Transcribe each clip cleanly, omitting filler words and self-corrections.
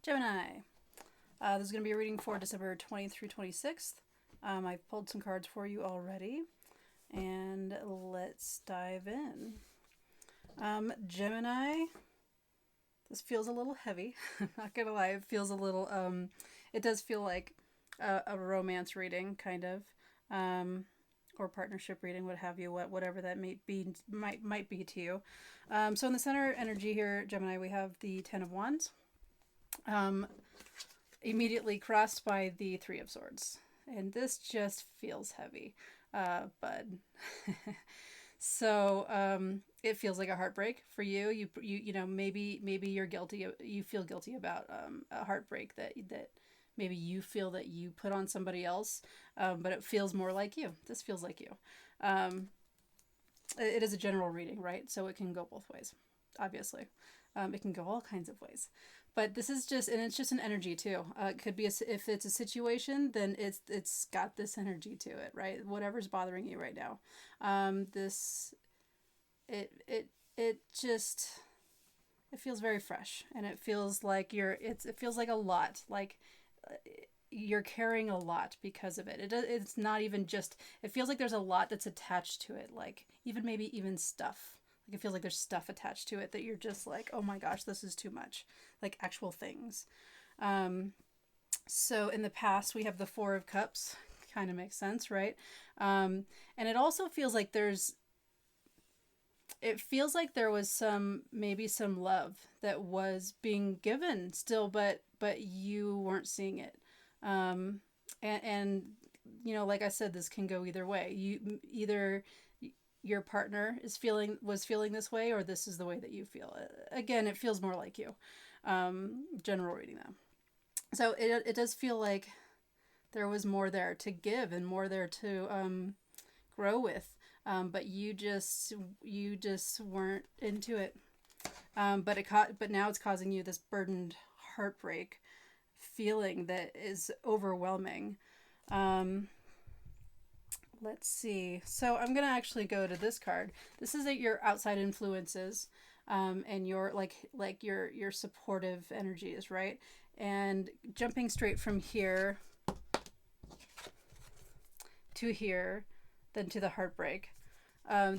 Gemini. This is going to be a reading for December 20th through 26th. I've pulled some cards for you already, and let's dive in. Gemini, this feels a little heavy. I'm not going to lie, it feels a little, it does feel like a romance reading, kind of. Or partnership reading, what have you, whatever that might be to you. So in the center energy here, Gemini, we have the Ten of Wands. Immediately crossed by the Three of Swords. And this just feels heavy, bud. So it feels like a heartbreak for you. You know, maybe you're guilty. You feel guilty about a heartbreak that maybe you feel that you put on somebody else, but it feels more like you. This feels like you. It is a general reading, right? So it can go both ways, obviously. It can go all kinds of ways. But this is just, and it's just an energy too. It could be, if it's a situation, then it's got this energy to it, right? Whatever's bothering you right now. It just, it feels very fresh, and it feels like it feels like a lot, like you're carrying a lot because of it. It's not even just, it feels like there's a lot that's attached to it, like maybe even stuff. Like it feels like there's stuff attached to it that you're just like, oh my gosh, this is too much. Like actual things. So in the past, we have the Four of Cups. Kind of makes sense, right? And it also feels like there was maybe some love that was being given still, but you weren't seeing it. And you know, like I said, this can go either way. Either your partner was feeling this way, or this is the way that you feel. Again, it feels more like you. General reading though. So it does feel like there was more there to give and more there to grow with, but you just weren't into it. But now it's causing you this burdened heartbreak feeling that is overwhelming. Let's see. So I'm gonna actually go to this card. This is your outside influences, and your your supportive energies, right? And jumping straight from here to here, then to the heartbreak.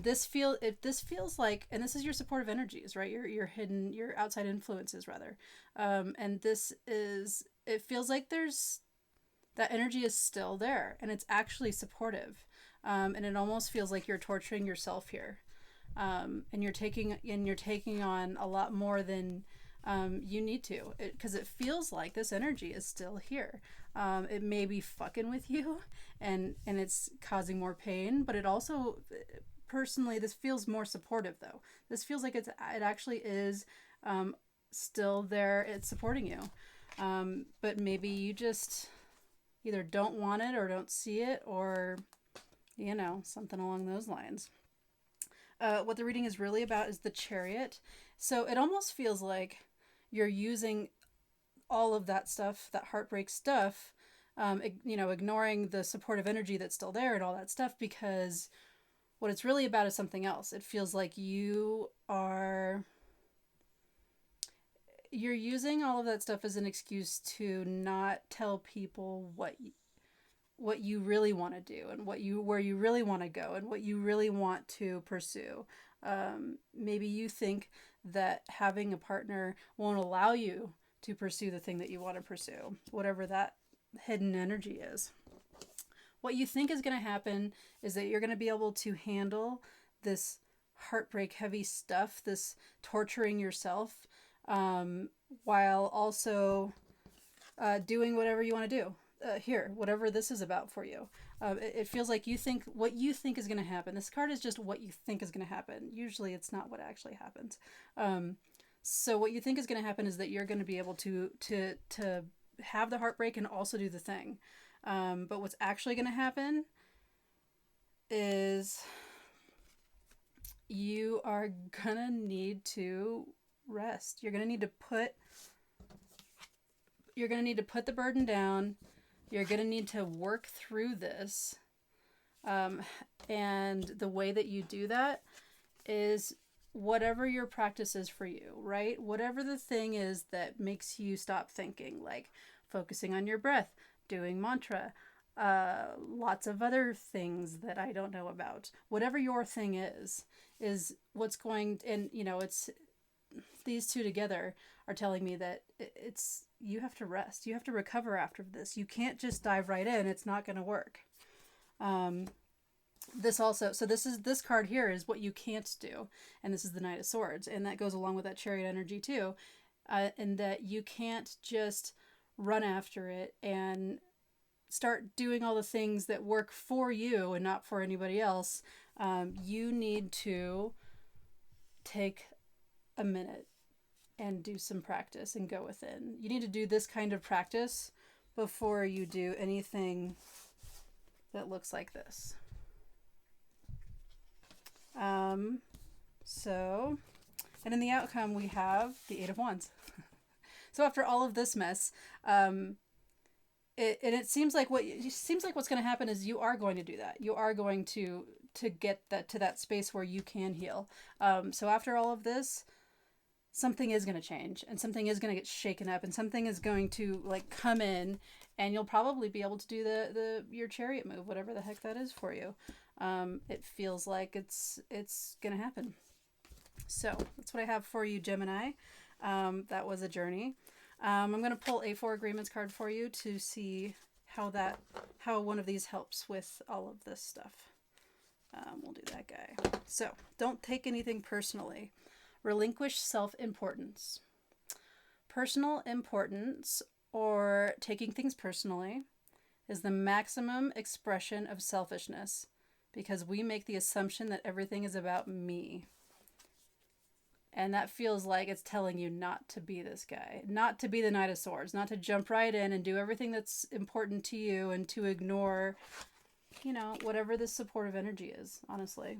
This feels like, and this is your supportive energies, right? Your hidden, your outside influences, rather. And it feels like that energy is still there, and it's actually supportive. And it almost feels like you're torturing yourself here, and you're taking on a lot more than you need to, because it feels like this energy is still here. It may be fucking with you, and it's causing more pain, but it also, personally, this feels more supportive though. This feels like it actually is still there. It's supporting you, but maybe you just either don't want it or don't see it, or you know, something along those lines. What the reading is really about is the Chariot. So it almost feels like you're using all of that stuff, that heartbreak stuff, you know, ignoring the supportive energy that's still there and all that stuff, because what it's really about is something else. It feels like you're using all of that stuff as an excuse to not tell people what you really want to do, and where you really want to go, and what you really want to pursue. Maybe you think that having a partner won't allow you to pursue the thing that you want to pursue, whatever that hidden energy is. What you think is going to happen is that you're going to be able to handle this heartbreak heavy stuff, this torturing yourself, while also doing whatever you want to do. Here, whatever this is about for you. It feels like you think what you think is going to happen. This card is just what you think is going to happen. Usually it's not what actually happens. So what you think is going to happen is that you're going to be able to have the heartbreak and also do the thing. But what's actually going to happen is you are going to need to rest. You're going to need to put the burden down. You're going to need to work through this. And the way that you do that is whatever your practice is for you, right? Whatever the thing is that makes you stop thinking, like focusing on your breath, doing mantra, lots of other things that I don't know about. Whatever your thing is what's going, and it's these two together are telling me that it's you have to rest, you have to recover after this. You can't just dive right in. It's not going to work. This also, so this card here is what you can't do, and this is the Knight of Swords, and that goes along with that Chariot energy too, and that you can't just run after it and start doing all the things that work for you and not for anybody else. You need to take a minute and do some practice and go within. You need to do this kind of practice before you do anything that looks like this. And in the outcome we have the Eight of Wands. So after all of this mess, it seems like what's going to happen is you are going to do that. You are going to get that space where you can heal. So after all of this, something is going to change, and something is going to get shaken up, and something is going to like come in, and you'll probably be able to do your chariot move, whatever the heck that is for you. It feels like it's going to happen. So that's what I have for you, Gemini. That was a journey. I'm going to pull a 4 Agreements card for you to see how one of these helps with all of this stuff. We'll do that guy. So don't take anything personally. Relinquish self-importance. Personal importance, or taking things personally, is the maximum expression of selfishness, because we make the assumption that everything is about me. And that feels like it's telling you not to be this guy, not to be the Knight of Swords, not to jump right in and do everything that's important to you, and to ignore, whatever this supportive energy is, honestly.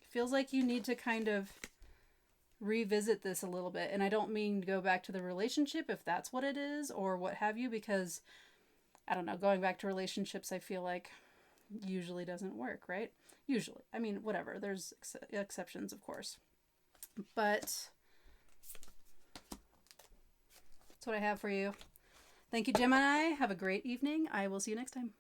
Feels like you need to kind of revisit this a little bit. And I don't mean go back to the relationship if that's what it is or what have you, because I don't know, going back to relationships, I feel like usually doesn't work, right? Usually. I mean, whatever. There's exceptions, of course. But that's what I have for you. Thank you, Gemini. Have a great evening. I will see you next time.